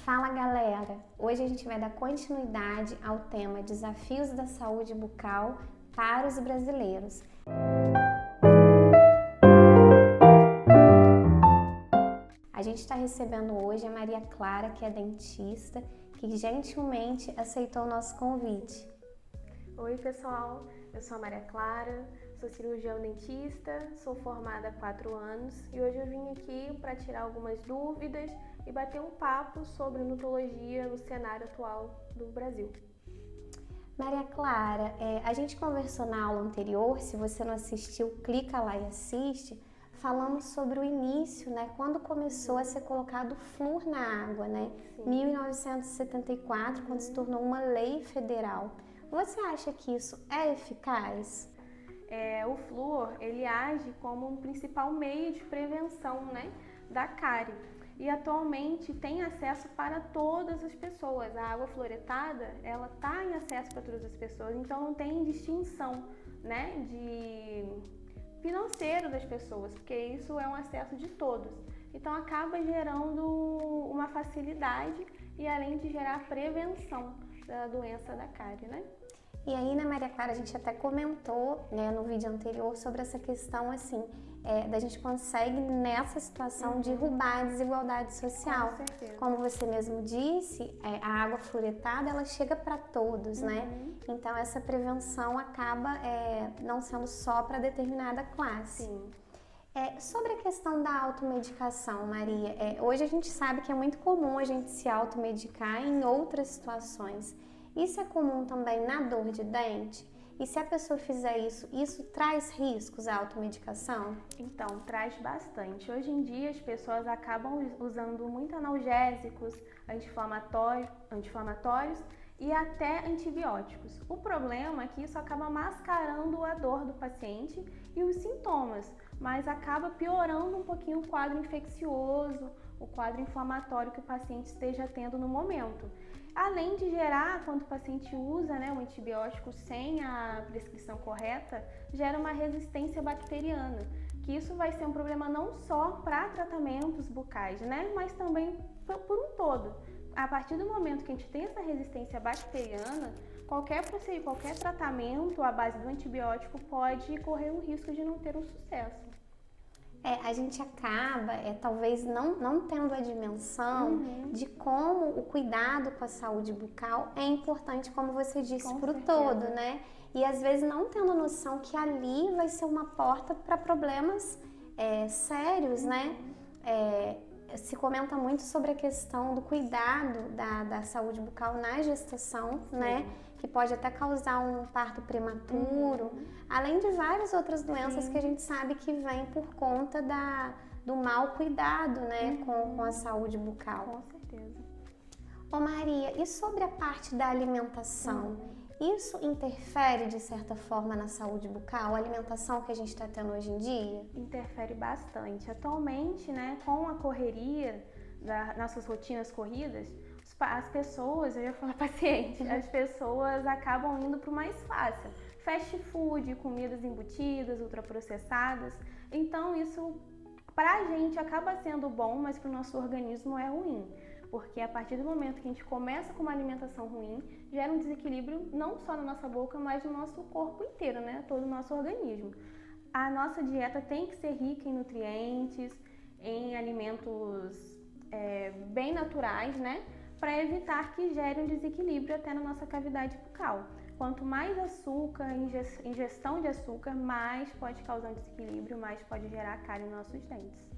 Fala galera! Hoje a gente vai dar continuidade ao tema Desafios da Saúde Bucal para os brasileiros. A gente está recebendo hoje a Maria Clara, que é dentista, que gentilmente aceitou o nosso convite. Oi pessoal, eu sou a Maria Clara, sou cirurgião dentista, sou formada há 4 anos e hoje eu vim aqui para tirar algumas dúvidas e bater um papo sobre odontologia no cenário atual do Brasil. Maria Clara, a gente conversou na aula anterior, se você não assistiu, clica lá e assiste, falamos sobre o início, né, quando começou a ser colocado flúor na água, né, 1974, quando se tornou uma lei federal. Você acha que isso é eficaz? O flúor, ele age como um principal meio de prevenção, né, da cárie. E atualmente tem acesso para todas as pessoas. A água fluoretada, ela está em acesso para todas as pessoas, então não tem distinção, né, de financeiro das pessoas, porque isso é um acesso de todos. Então acaba gerando uma facilidade e além de gerar prevenção da doença da cárie, né? E aí, né, Maria Clara, a gente até comentou, né, no vídeo anterior sobre essa questão, assim, da gente consegue nessa situação derrubar a desigualdade social. Com certeza. Como você mesmo disse, a água fluoretada, ela chega para todos, né? Então, essa prevenção acaba não sendo só para determinada classe. Sim. Sobre a questão da automedicação, Maria, hoje a gente sabe que é muito comum a gente se automedicar em outras situações. Isso é comum também na dor de dente? E se a pessoa fizer isso, isso traz riscos à automedicação? Então, traz bastante. Hoje em dia as pessoas acabam usando muito analgésicos, anti-inflamatórios e até antibióticos. O problema é que isso acaba mascarando a dor do paciente e os sintomas, mas acaba piorando um pouquinho o quadro infeccioso, o quadro inflamatório que o paciente esteja tendo no momento. Além de gerar, quando o paciente usa, né, um antibiótico sem a prescrição correta, gera uma resistência bacteriana, que isso vai ser um problema não só para tratamentos bucais, né, mas também por um todo. A partir do momento que a gente tem essa resistência bacteriana, qualquer tratamento à base do antibiótico pode correr o risco de não ter um sucesso. A gente acaba, talvez, não tendo a dimensão de como o cuidado com a saúde bucal é importante, como você disse, para o todo, né? E às vezes não tendo noção que ali vai ser uma porta para problemas sérios, né? Se comenta muito sobre a questão do cuidado da saúde bucal na gestação, né? Que pode até causar um parto prematuro, além de várias outras doenças que a gente sabe que vêm por conta do mau cuidado, né, com a saúde bucal. Com certeza. Ô Maria, e sobre a parte da alimentação? Isso interfere de certa forma na saúde bucal, a alimentação que a gente está tendo hoje em dia? Interfere bastante. Atualmente, né, com a correria das nossas rotinas corridas, as pessoas, eu ia falar paciente, as pessoas acabam indo para o mais fácil. Fast food, comidas embutidas, ultraprocessadas. Então isso para a gente acaba sendo bom, mas para o nosso organismo é ruim. Porque a partir do momento que a gente começa com uma alimentação ruim, gera um desequilíbrio não só na nossa boca, mas no nosso corpo inteiro, né? Todo o nosso organismo. A nossa dieta tem que ser rica em nutrientes, em alimentos bem naturais, né? Para evitar que gere um desequilíbrio até na nossa cavidade bucal. Quanto mais açúcar, ingestão de açúcar, mais pode causar um desequilíbrio, mais pode gerar cárie nos nossos dentes.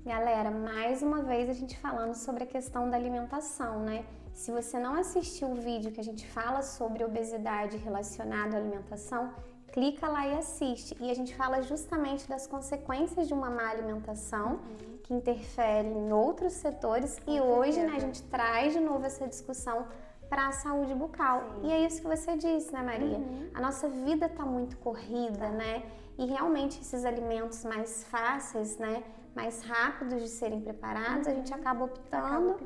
Galera, mais uma vez a gente falando sobre a questão da alimentação, né? Se você não assistiu o vídeo que a gente fala sobre obesidade relacionada à alimentação, clica lá e assiste. E a gente fala justamente das consequências de uma má alimentação que interfere em outros setores e hoje, né, a gente traz de novo essa discussão para a saúde bucal. E é isso que você disse, né, Maria? A nossa vida está muito corrida, né? E realmente esses alimentos mais fáceis, né, mais rápidos de serem preparados, a gente acaba optando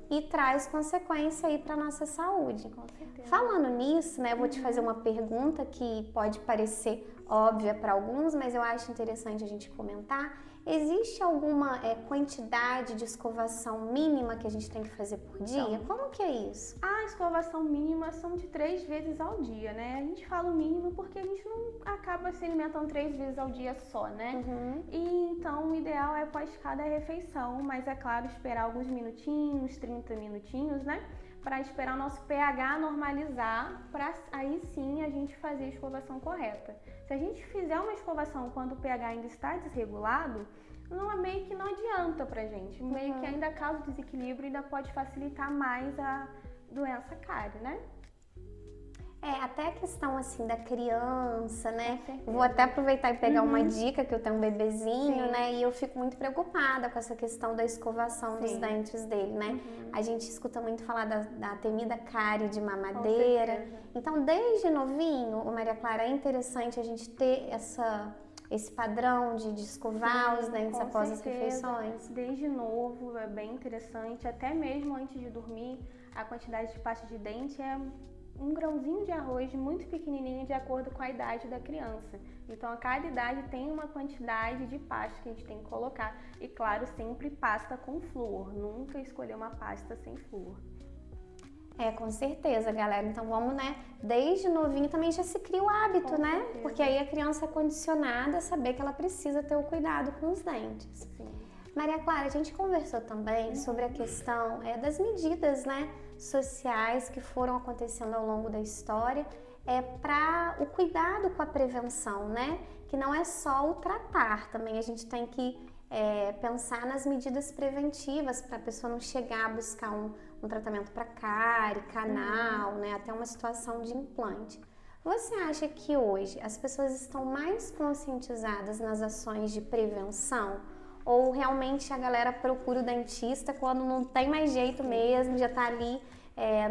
e traz consequência aí para nossa saúde. Com certeza. Falando nisso, né, eu vou te fazer uma pergunta que pode parecer óbvia para alguns, mas eu acho interessante a gente comentar. Existe alguma quantidade de escovação mínima que a gente tem que fazer por dia? Então, Como que é isso? a escovação mínima são de 3 vezes ao dia, né? A gente fala o mínimo porque a gente não acaba se alimentando 3 vezes ao dia só, né? E então o ideal é após cada refeição, mas é claro, esperar alguns minutinhos, 30 minutinhos, né? Para esperar o nosso pH normalizar, para aí sim a gente fazer a escovação correta. Se a gente fizer uma escovação quando o pH ainda está desregulado, meio que não adianta pra gente, meio que ainda causa desequilíbrio e ainda pode facilitar mais a doença cárie, né? Até a questão assim da criança, né? Com certeza. Vou até aproveitar e pegar uma dica, que eu tenho um bebezinho, Sim. né? E eu fico muito preocupada com essa questão da escovação dos dentes dele, né? A gente escuta muito falar da temida cárie de mamadeira. Então, desde novinho, Maria Clara, é interessante a gente ter esse padrão de escovar os dentes após as refeições. Desde novo é bem interessante, até mesmo antes de dormir, a quantidade de pasta de dente é um grãozinho de arroz muito pequenininho de acordo com a idade da criança. Então, a cada idade tem uma quantidade de pasta que a gente tem que colocar. E, claro, sempre pasta com flúor. Nunca escolher uma pasta sem flúor. Com certeza, galera. Então vamos, né? Desde novinho também já se cria o hábito, né? certeza. Porque aí a criança é condicionada a saber que ela precisa ter o cuidado com os dentes. Sim. Maria Clara, a gente conversou também sobre a questão das medidas, né, sociais que foram acontecendo ao longo da história para o cuidado com a prevenção, né? Que não é só o tratar, também a gente tem que pensar nas medidas preventivas para a pessoa não chegar a buscar um tratamento para cárie, canal, né, até uma situação de implante. Você acha que hoje as pessoas estão mais conscientizadas nas ações de prevenção? Ou realmente a galera procura o dentista quando não tem mais jeito mesmo, já tá ali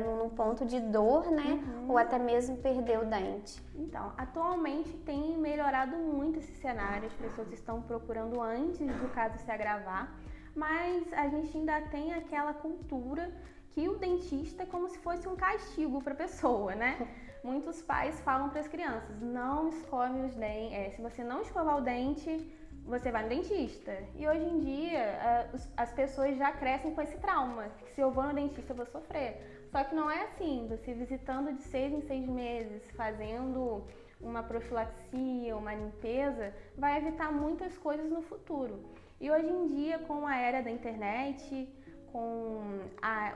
num ponto de dor, né? Ou até mesmo perder o dente? Então, atualmente tem melhorado muito esse cenário, as pessoas estão procurando antes do caso se agravar, mas a gente ainda tem aquela cultura que o dentista é como se fosse um castigo para a pessoa, né? Muitos pais falam para as crianças, não escove os dentes, se você não escovar o dente, você vai no dentista. E hoje em dia, as pessoas já crescem com esse trauma, que se eu vou no dentista eu vou sofrer. Só que não é assim, você visitando de 6 em 6 meses, fazendo uma profilaxia, uma limpeza, vai evitar muitas coisas no futuro. E hoje em dia, com a era da internet, com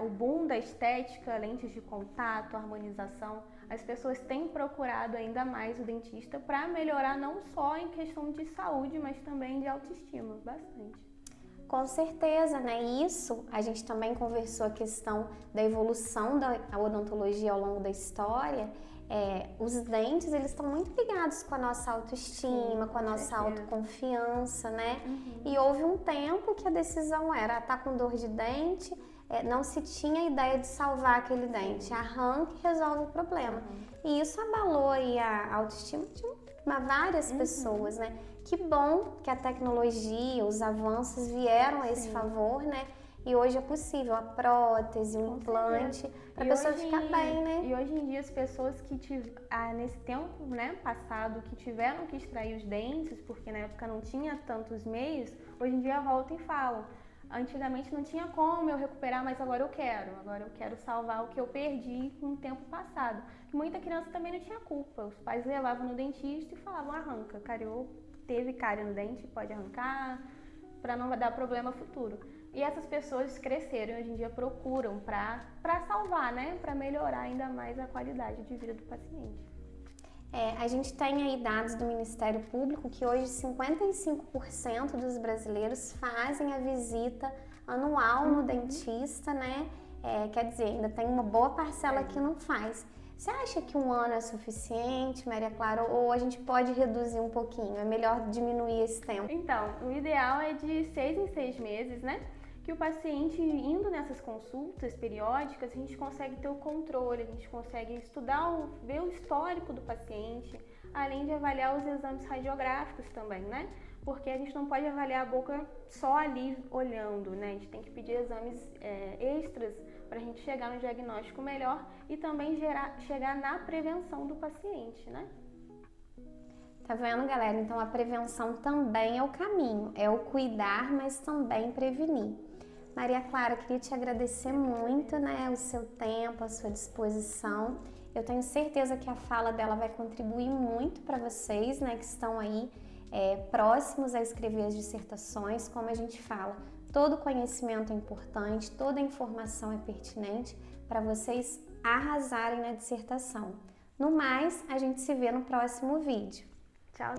o boom da estética, lentes de contato, harmonização, as pessoas têm procurado ainda mais o dentista para melhorar não só em questão de saúde, mas também de autoestima, bastante. Com certeza, né? Isso a gente também conversou a questão da evolução da odontologia ao longo da história. Os dentes, eles estão muito ligados com a nossa autoestima, com a nossa autoconfiança, né? E houve um tempo que a decisão era estar com dor de dente, não se tinha a ideia de salvar aquele dente, arranca e resolve o problema. E isso abalou aí a autoestima de várias pessoas, né? Que bom que a tecnologia, os avanços vieram a esse favor, né? E hoje é possível a prótese, o implante, para a pessoa ficar bem, né? E hoje em dia as pessoas que nesse tempo, né, passado, que tiveram que extrair os dentes, porque na época não tinha tantos meios, hoje em dia voltam e falam, antigamente não tinha como eu recuperar, mas agora eu quero salvar o que eu perdi com o tempo passado. Muita criança também não tinha culpa, os pais levavam no dentista e falavam, arranca, cariou, teve cárie no dente, pode arrancar, para não dar problema futuro. E essas pessoas cresceram e hoje em dia procuram para salvar, né? Para melhorar ainda mais a qualidade de vida do paciente. A gente tem aí dados do Ministério Público que hoje 55% dos brasileiros fazem a visita anual no dentista, né? Quer dizer, ainda tem uma boa parcela que não faz. Você acha que um ano é suficiente, Maria Clara, ou a gente pode reduzir um pouquinho? É melhor diminuir esse tempo? Então, o ideal é de 6 em 6 meses, né? Que o paciente, indo nessas consultas periódicas, a gente consegue ter o controle, a gente consegue estudar, ver o histórico do paciente, além de avaliar os exames radiográficos também, né? Porque a gente não pode avaliar a boca só ali olhando, né? A gente tem que pedir exames extras para a gente chegar no diagnóstico melhor e também chegar na prevenção do paciente, né? Tá vendo, galera? Então a prevenção também é o caminho, é o cuidar, mas também prevenir. Maria Clara, queria te agradecer muito, né, o seu tempo, a sua disposição. Eu tenho certeza que a fala dela vai contribuir muito para vocês, né, que estão aí próximos a escrever as dissertações. Como a gente fala, todo conhecimento é importante, toda informação é pertinente para vocês arrasarem na dissertação. No mais, a gente se vê no próximo vídeo. Tchau!